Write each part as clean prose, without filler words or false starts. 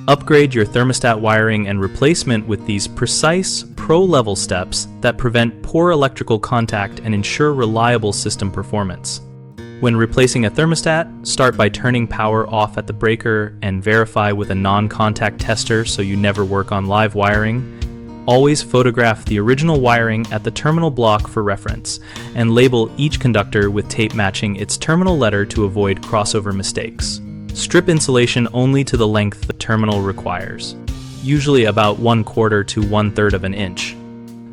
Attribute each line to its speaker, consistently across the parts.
Speaker 1: Upgrade your thermostat wiring and replacement with these precise, pro-level steps that prevent poor electrical contact and ensure reliable system performance. When replacing a thermostat, start by turning power off at the breaker and verify with a non-contact tester so you never work on live wiring. Always photograph the original wiring at the terminal block for reference, and label each conductor with tape matching its terminal letter to avoid crossover mistakes. Strip insulation only to the length the terminal requires, usually about 1/4 to 1/3 of an inch,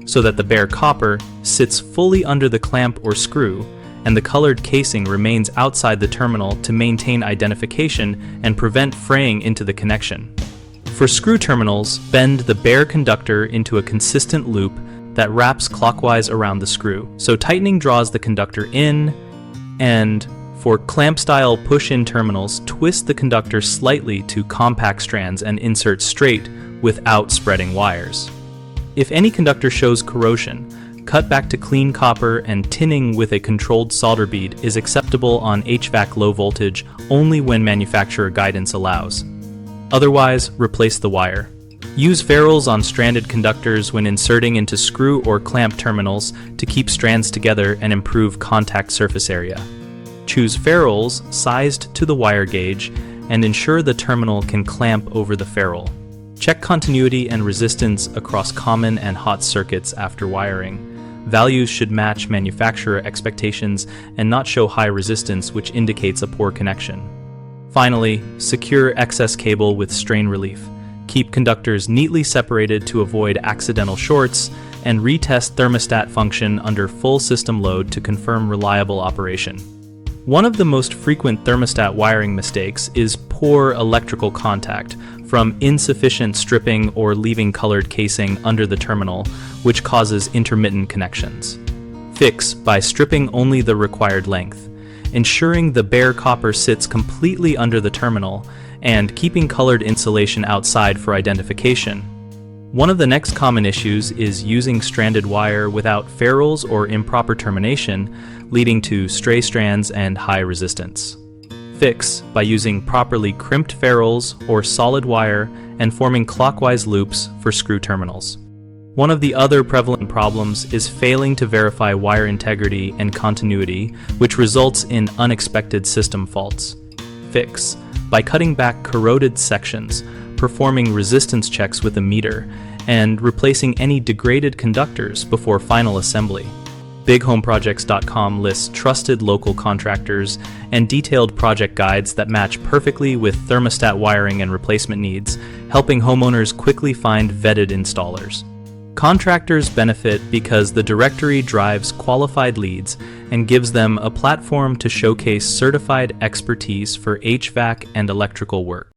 Speaker 1: so that the bare copper sits fully under the clamp or screw, and the colored casing remains outside the terminal to maintain identification and prevent fraying into the connection. For screw terminals, bend the bare conductor into a consistent loop that wraps clockwise around the screw, so tightening draws the conductor in, and for clamp-style push-in terminals, twist the conductor slightly to compact strands and insert straight without spreading wires. If any conductor shows corrosion, cut back to clean copper, and tinning with a controlled solder bead is acceptable on HVAC low voltage only when manufacturer guidance allows. Otherwise, replace the wire. Use ferrules on stranded conductors when inserting into screw or clamp terminals to keep strands together and improve contact surface area. Choose ferrules sized to the wire gauge and ensure the terminal can clamp over the ferrule. Check continuity and resistance across common and hot circuits after wiring. Values should match manufacturer expectations and not show high resistance, which indicates a poor connection. Finally, secure excess cable with strain relief. Keep conductors neatly separated to avoid accidental shorts, and retest thermostat function under full system load to confirm reliable operation. One of the most frequent thermostat wiring mistakes is poor electrical contact from insufficient stripping or leaving colored casing under the terminal, which causes intermittent connections. Fix by stripping only the required length, ensuring the bare copper sits completely under the terminal, and keeping colored insulation outside for identification. One of the next common issues is using stranded wire without ferrules or improper termination, leading to stray strands and high resistance. Fix by using properly crimped ferrules or solid wire and forming clockwise loops for screw terminals. One of the other prevalent problems is failing to verify wire integrity and continuity, which results in unexpected system faults. Fix by cutting back corroded sections, performing resistance checks with a meter, and replacing any degraded conductors before final assembly. BigHomeProjects.com lists trusted local contractors and detailed project guides that match perfectly with thermostat wiring and replacement needs, helping homeowners quickly find vetted installers. Contractors benefit because the directory drives qualified leads and gives them a platform to showcase certified expertise for HVAC and electrical work.